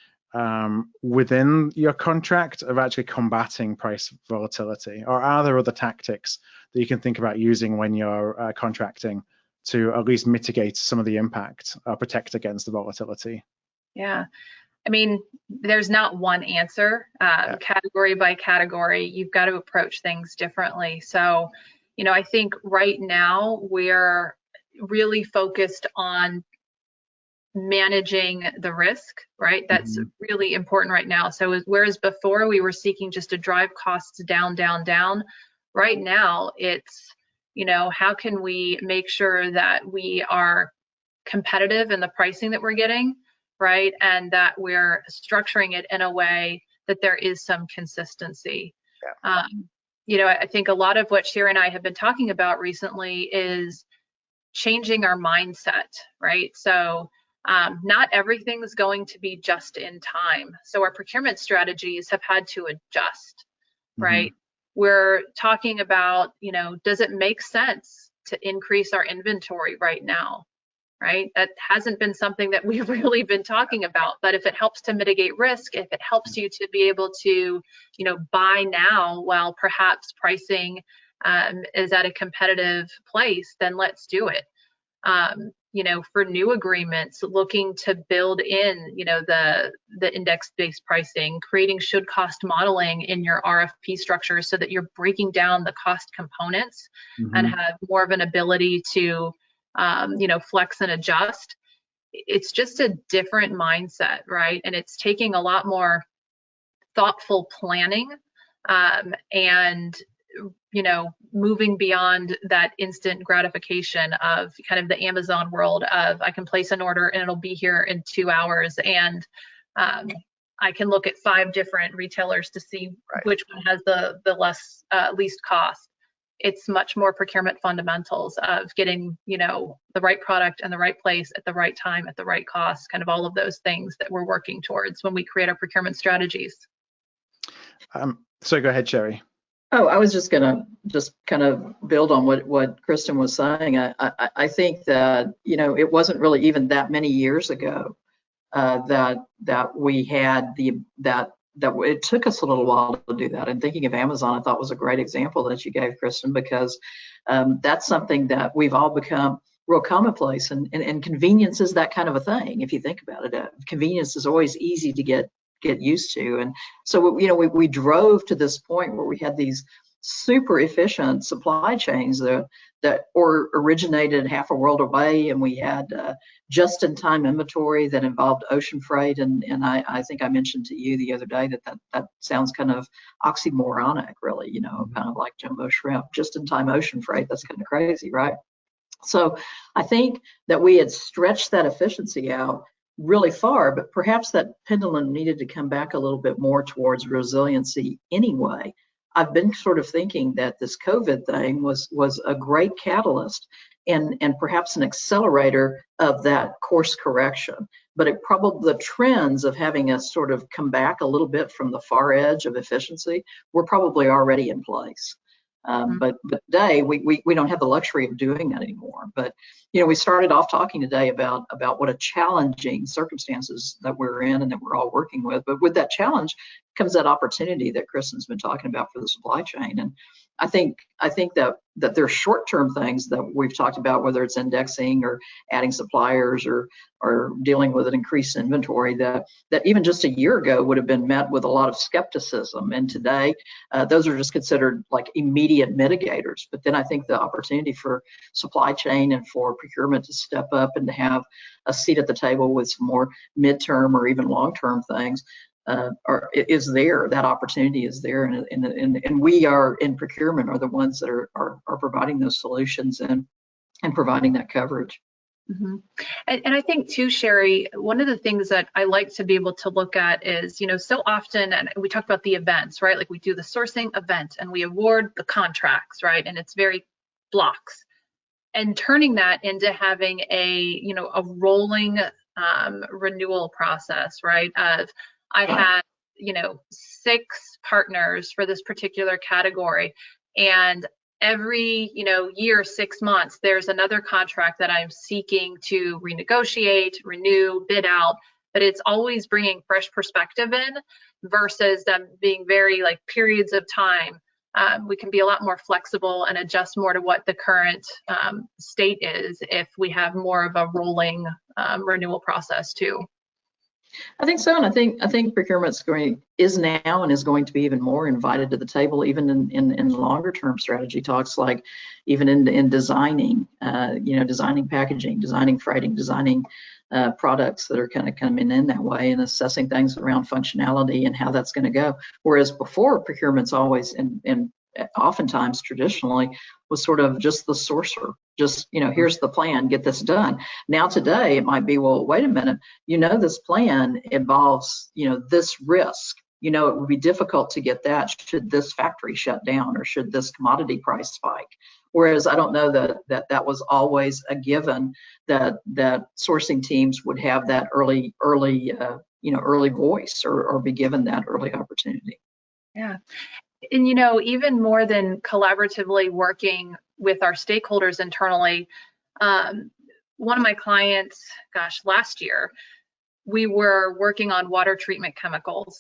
within your contract of actually combating price volatility? Or are there other tactics that you can think about using when you're contracting to at least mitigate some of the impact, protect against the volatility? Yeah, there's not one answer. Category by category, you've got to approach things differently. So, I think right now we're really focused on managing the risk, right? That's really important right now. So whereas before we were seeking just to drive costs down, right now it's, how can we make sure that we are competitive in the pricing that we're getting, right? And that we're structuring it in a way that there is some consistency. Yeah. I think a lot of what Sherry and I have been talking about recently is changing our mindset, right? So not everything's going to be just in time. So our procurement strategies have had to adjust, right? We're talking about, does it make sense to increase our inventory right now, right? That hasn't been something that we've really been talking about, but if it helps to mitigate risk, if it helps you to be able to, buy now while perhaps pricing is at a competitive place, then let's do it. For new agreements, looking to build in, the index-based pricing, creating should cost modeling in your RFP structure so that you're breaking down the cost components and have more of an ability to, flex and adjust. It's just a different mindset, right? And it's taking a lot more thoughtful planning and moving beyond that instant gratification of kind of the Amazon world of I can place an order and it'll be here in 2 hours, and I can look at 5 different retailers to see which one has the least cost. It's much more procurement fundamentals of getting, the right product in the right place at the right time at the right cost, kind of all of those things that we're working towards when we create our procurement strategies. So go ahead, Sherry. Oh, I was just gonna kind of build on what Kristen was saying. I think that it wasn't really even that many years ago that we had that it took us a little while to do that. And thinking of Amazon, I thought was a great example that you gave, Kristen, because that's something that we've all become real commonplace, and convenience is that kind of a thing. If you think about it, convenience is always easy to get used to. And so, we drove to this point where we had these super efficient supply chains that originated half a world away, and we had just-in-time inventory that involved ocean freight. And I think I mentioned to you the other day that sounds kind of oxymoronic, really, kind of like jumbo shrimp, just-in-time ocean freight. That's kind of crazy, right? So I think that we had stretched that efficiency out really far, but perhaps that pendulum needed to come back a little bit more towards resiliency anyway. I've been sort of thinking that this COVID thing was a great catalyst and perhaps an accelerator of that course correction. But the trends of having us sort of come back a little bit from the far edge of efficiency were probably already in place. But today we don't have the luxury of doing that anymore. But we started off talking today about what a challenging circumstances that we're in and that we're all working with. But with that challenge comes that opportunity that Kristen's been talking about for the supply chain. And I think that there are short-term things that we've talked about, whether it's indexing or adding suppliers or dealing with an increased inventory that even just a year ago would have been met with a lot of skepticism. And today, those are just considered like immediate mitigators. But then I think the opportunity for supply chain and for procurement to step up and to have a seat at the table with some more midterm or even long-term things is there. That opportunity is there, and we are in procurement are the ones that are providing those solutions and providing that coverage. Mm-hmm. And I think too, Sherry, one of the things that I like to be able to look at is, so often, and we talk about the events, right? Like we do the sourcing event and we award the contracts, right? And it's very blocks, and turning that into having a rolling renewal process, right? I had 6 partners for this particular category, and every year, 6 months, there's another contract that I'm seeking to renegotiate, renew, bid out, but it's always bringing fresh perspective in versus them being very like periods of time. We can be a lot more flexible and adjust more to what the current state is if we have more of a rolling renewal process too. I think so, and I think procurement is now and is going to be even more invited to the table, even in longer term strategy talks, like even in designing, designing packaging, designing freighting, designing products that are kind of coming in that way, and assessing things around functionality and how that's going to go. Whereas before, procurement's always and oftentimes traditionally was sort of just the sourcer, just here's the plan, get this done. Now today it might be, well, wait a minute, this plan involves this risk, it would be difficult to get that should this factory shut down or should this commodity price spike. Whereas I don't know that was always a given that sourcing teams would have that early voice or be given that early opportunity. Yeah. And even more than collaboratively working with our stakeholders internally, one of my clients, last year, we were working on water treatment chemicals,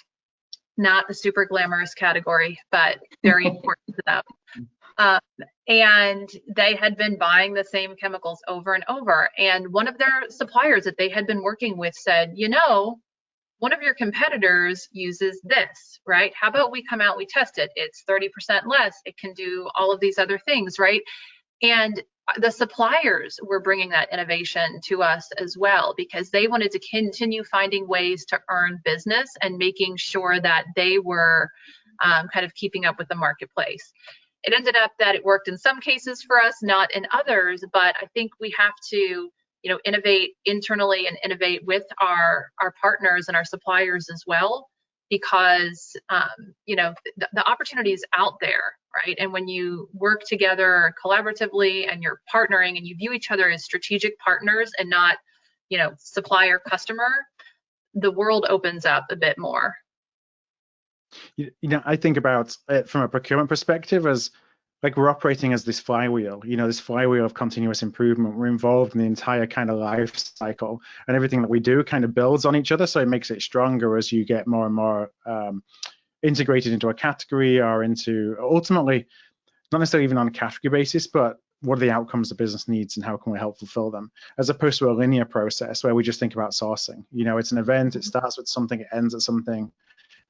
not a super glamorous category, but very important to them. And they had been buying the same chemicals over and over. And one of their suppliers that they had been working with said, one of your competitors uses this, right? How about we come out, we test it. It's 30% less. It can do all of these other things, right? And the suppliers were bringing that innovation to us as well, because they wanted to continue finding ways to earn business and making sure that they were kind of keeping up with the marketplace. It ended up that it worked in some cases for us, not in others, but I think we have to innovate internally and innovate with our partners and our suppliers as well, because the opportunity is out there, right? And when you work together collaboratively and you're partnering and you view each other as strategic partners and not supplier customer, the world opens up a bit more. I think about it from a procurement perspective as like we're operating as this flywheel, this flywheel of continuous improvement. We're involved in the entire kind of life cycle, and everything that we do kind of builds on each other. So it makes it stronger as you get more and more integrated into a category, or into ultimately, not necessarily even on a category basis, but what are the outcomes the business needs and how can we help fulfill them, as opposed to a linear process where we just think about sourcing. It's an event, it starts with something, it ends at something,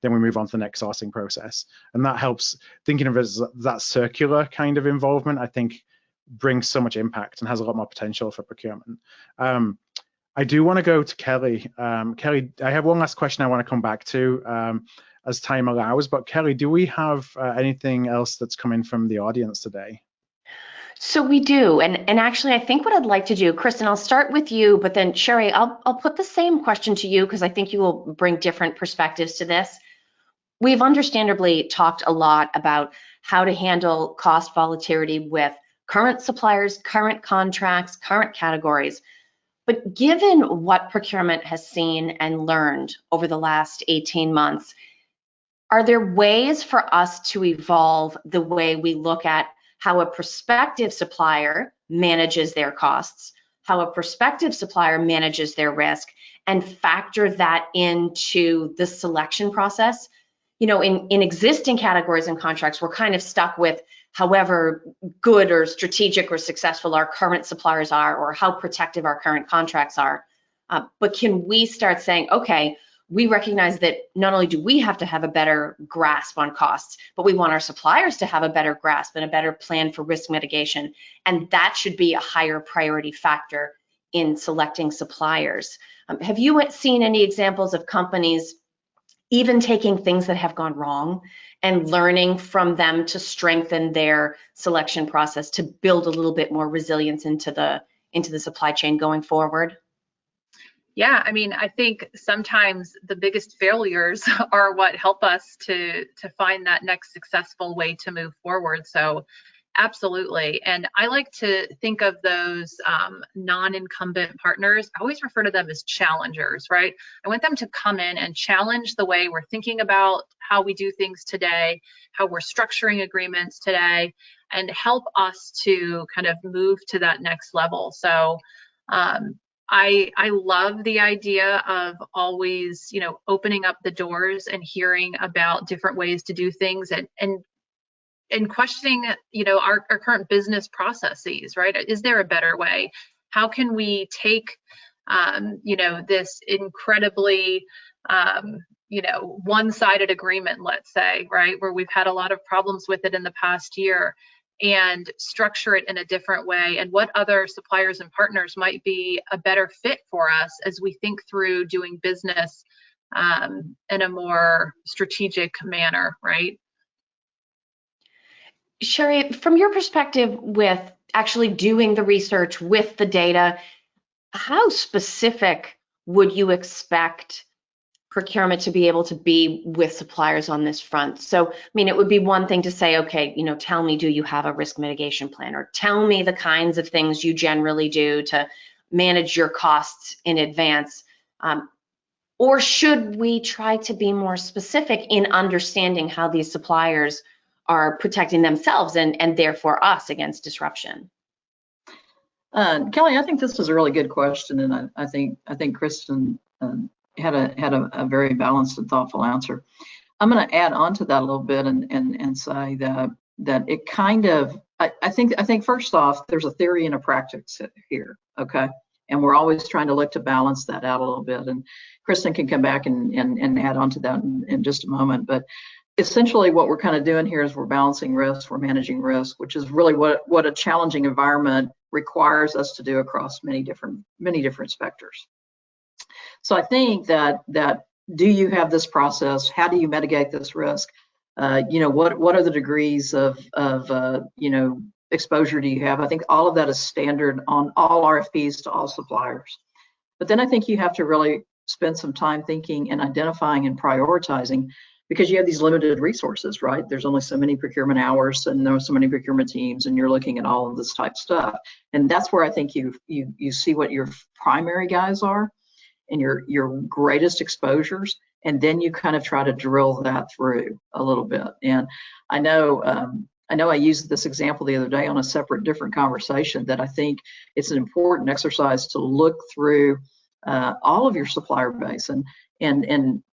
then we move on to the next sourcing process. And that helps, thinking of it as that circular kind of involvement, I think brings so much impact and has a lot more potential for procurement. I do want to go to Kelly. Kelly, I have one last question I want to come back to as time allows, but Kelly, do we have anything else that's coming from the audience today? So we do, and actually I think what I'd like to do, Kristen, I'll start with you, but then Sherry, I'll put the same question to you because I think you will bring different perspectives to this. We've understandably talked a lot about how to handle cost volatility with current suppliers, current contracts, current categories. But given what procurement has seen and learned over the last 18 months, are there ways for us to evolve the way we look at how a prospective supplier manages their costs, how a prospective supplier manages their risk, and factor that into the selection process? In existing categories and contracts, we're kind of stuck with however good or strategic or successful our current suppliers are, or how protective our current contracts are. But can we start saying, okay, we recognize that not only do we have to have a better grasp on costs, but we want our suppliers to have a better grasp and a better plan for risk mitigation. And that should be a higher priority factor in selecting suppliers. Have you seen any examples of companies even taking things that have gone wrong and learning from them to strengthen their selection process to build a little bit more resilience into the supply chain going forward? Yeah, I mean, I think sometimes the biggest failures are what help us to find that next successful way to move forward. So absolutely. And I like to think of those non-incumbent partners. I always refer to them as challengers, right? I want them to come in and challenge the way we're thinking about how we do things today, how we're structuring agreements today, and help us to kind of move to that next level. So I love the idea of always, opening up the doors and hearing about different ways to do things and questioning, our current business processes, right? Is there a better way? How can we take, this incredibly, one-sided agreement, let's say, right, where we've had a lot of problems with it in the past year, and structure it in a different way, and what other suppliers and partners might be a better fit for us as we think through doing business in a more strategic manner, right? Sherry, from your perspective with actually doing the research with the data, how specific would you expect procurement to be able to be with suppliers on this front? So, it would be one thing to say, okay, tell me, do you have a risk mitigation plan? Or tell me the kinds of things you generally do to manage your costs in advance. Or should we try to be more specific in understanding how these suppliers are protecting themselves and therefore us against disruption? Kelly, I think this is a really good question, and I think Kristen had a very balanced and thoughtful answer. I'm going to add on to that a little bit and say that it kind of, I think first off, there's a theory and a practice here, okay? And we're always trying to look to balance that out a little bit. And Kristen can come back and add on to that in just a moment. But essentially what we're kind of doing here is we're balancing risk, we're managing risk, which is really what a challenging environment requires us to do across many different specters. So I think that do you have this process? How do you mitigate this risk? What are the degrees of exposure do you have? I think all of that is standard on all RFPs to all suppliers. But then I think you have to really spend some time thinking and identifying and prioritizing, because you have these limited resources, right? There's only so many procurement hours and there are so many procurement teams, and you're looking at all of this type of stuff. And that's where I think you see what your primary guys are and your greatest exposures, and then you kind of try to drill that through a little bit. And I know I know I used this example the other day on a separate, different conversation, that I think it's an important exercise to look through all of your supplier base, and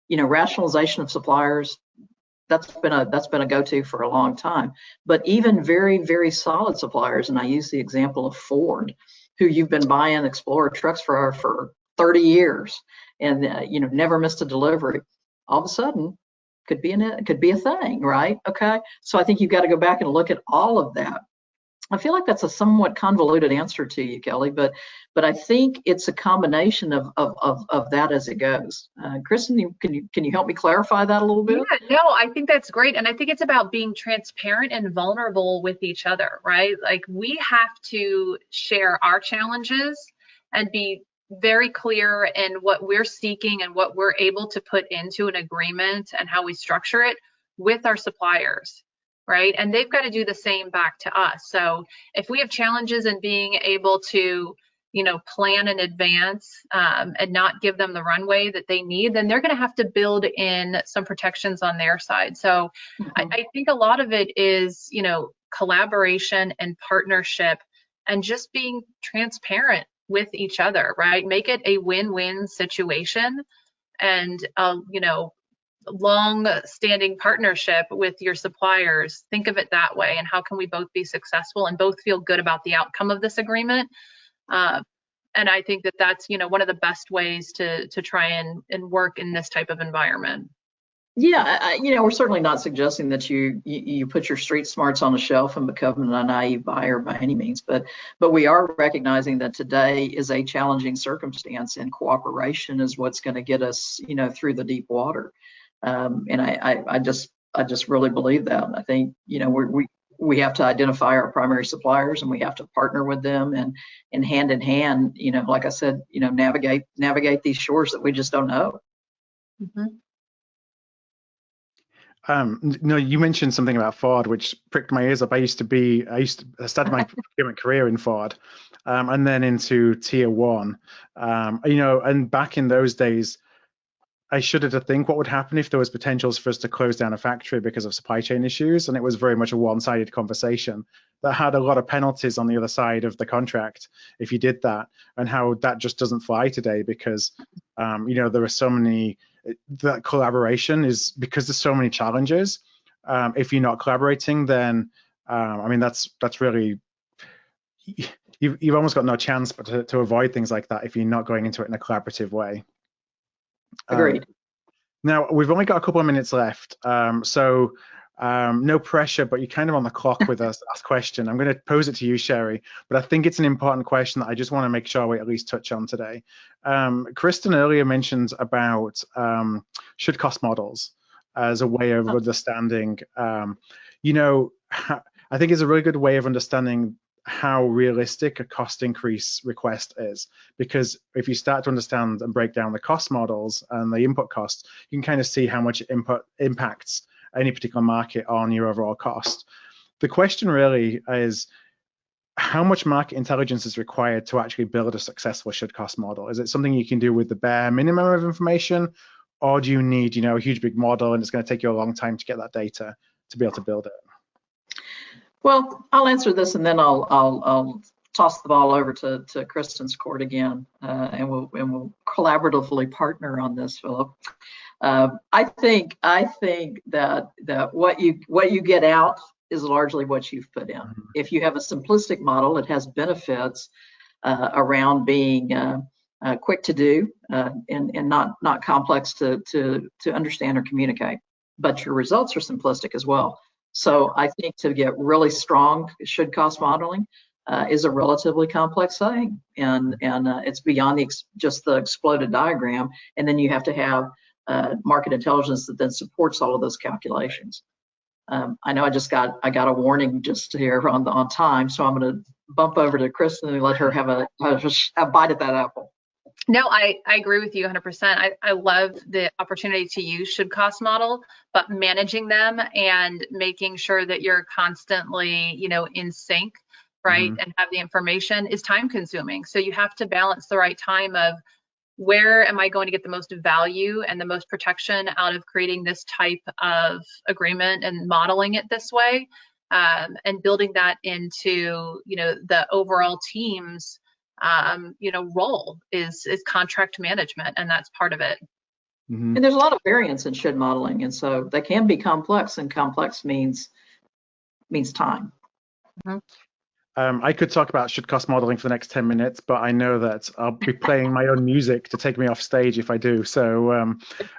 rationalization of suppliers. That's been a go-to for a long time. But even very, very solid suppliers, and I use the example of Ford, who you've been buying Explorer trucks for 30 years, and never missed a delivery. All of a sudden, could be a thing, right? Okay, so I think you've got to go back and look at all of that. I feel like that's a somewhat convoluted answer to you, Kelly, but I think it's a combination of that as it goes. Kristen, can you help me clarify that a little bit? Yeah, no, I think that's great. And I think it's about being transparent and vulnerable with each other, right? Like, we have to share our challenges and be very clear in what we're seeking and what we're able to put into an agreement and how we structure it with our suppliers, right? And they've got to do the same back to us. So if we have challenges in being able to, plan in advance and not give them the runway that they need, then they're going to have to build in some protections on their side. So I think a lot of it is, collaboration and partnership and just being transparent with each other, right? Make it a win-win situation, and long-standing partnership with your suppliers. Think of it that way, and how can we both be successful and both feel good about the outcome of this agreement? And I think that that's one of the best ways to try and work in this type of environment. Yeah, we're certainly not suggesting that you put your street smarts on a shelf and become a naive buyer by any means, but we are recognizing that today is a challenging circumstance, and cooperation is what's going to get us, through the deep water. And I just really believe that. I think we have to identify our primary suppliers, and we have to partner with them, and hand in hand, like I said, navigate these shores that we just don't know. No, you mentioned something about Ford, which pricked my ears up. I started my procurement career in Ford, and then into Tier 1. And back in those days, I shudder to think what would happen if there was potentials for us to close down a factory because of supply chain issues, and it was very much a one-sided conversation that had a lot of penalties on the other side of the contract if you did that, and how that just doesn't fly today because there are so many. That collaboration is because there's so many challenges. If you're not collaborating, then that's really, you've almost got no chance but to avoid things like that if you're not going into it in a collaborative way. Agreed. Now we've only got a couple of minutes left, so no pressure, but you're kind of on the clock with us last question. I'm going to pose it to you, Sherry, but I think it's an important question that I just want to make sure we at least touch on today. Kristen earlier mentioned about should cost models as a way of understanding. I think it's a really good way of understanding how realistic a cost increase request is, because if you start to understand and break down the cost models and the input costs, you can kind of see how much input impacts any particular market on your overall cost. The question really is, how much market intelligence is required to actually build a successful should cost model? Is it something you can do with the bare minimum of information, or do you need a huge big model and it's going to take you a long time to get that data to be able to build it? Well, I'll answer this, and then I'll toss the ball over to Kristen's court again, and we'll collaboratively partner on this, Philip. I think that what you get out is largely what you've put in. If you have a simplistic model, it has benefits around being quick to do and not complex to understand or communicate. But your results are simplistic as well. So I think to get really strong should cost modeling is a relatively complex thing, and it's beyond just the exploded diagram, and then you have to have market intelligence that then supports all of those calculations. I know I got a warning just here on time, so I'm going to bump over to Kristen and let her have a bite at that apple. No, I agree with you 100%. I love the opportunity to use should cost model, but managing them and making sure that you're constantly, in sync, right, and have the information is time consuming. So you have to balance the right time of where am I going to get the most value and the most protection out of creating this type of agreement and modeling it this way, and building that into, the overall team's, role is contract management, and that's part of it. Mm-hmm. And there's a lot of variance in should modeling, and so they can be complex, and complex means time. Mm-hmm. I could talk about should cost modeling for the next 10 minutes, but I know that I'll be playing my own music to take me off stage if I do. So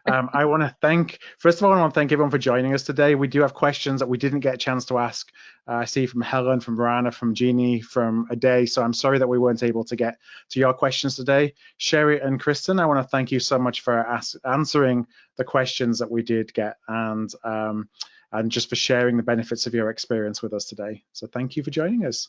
I want to thank, first of all, I want to thank everyone for joining us today. We do have questions that we didn't get a chance to ask. I see from Helen, from Rana, from Jeannie, from Ade. So I'm sorry that we weren't able to get to your questions today. Sherry and Kristen, I want to thank you so much for answering the questions that we did get, and just for sharing the benefits of your experience with us today. So thank you for joining us.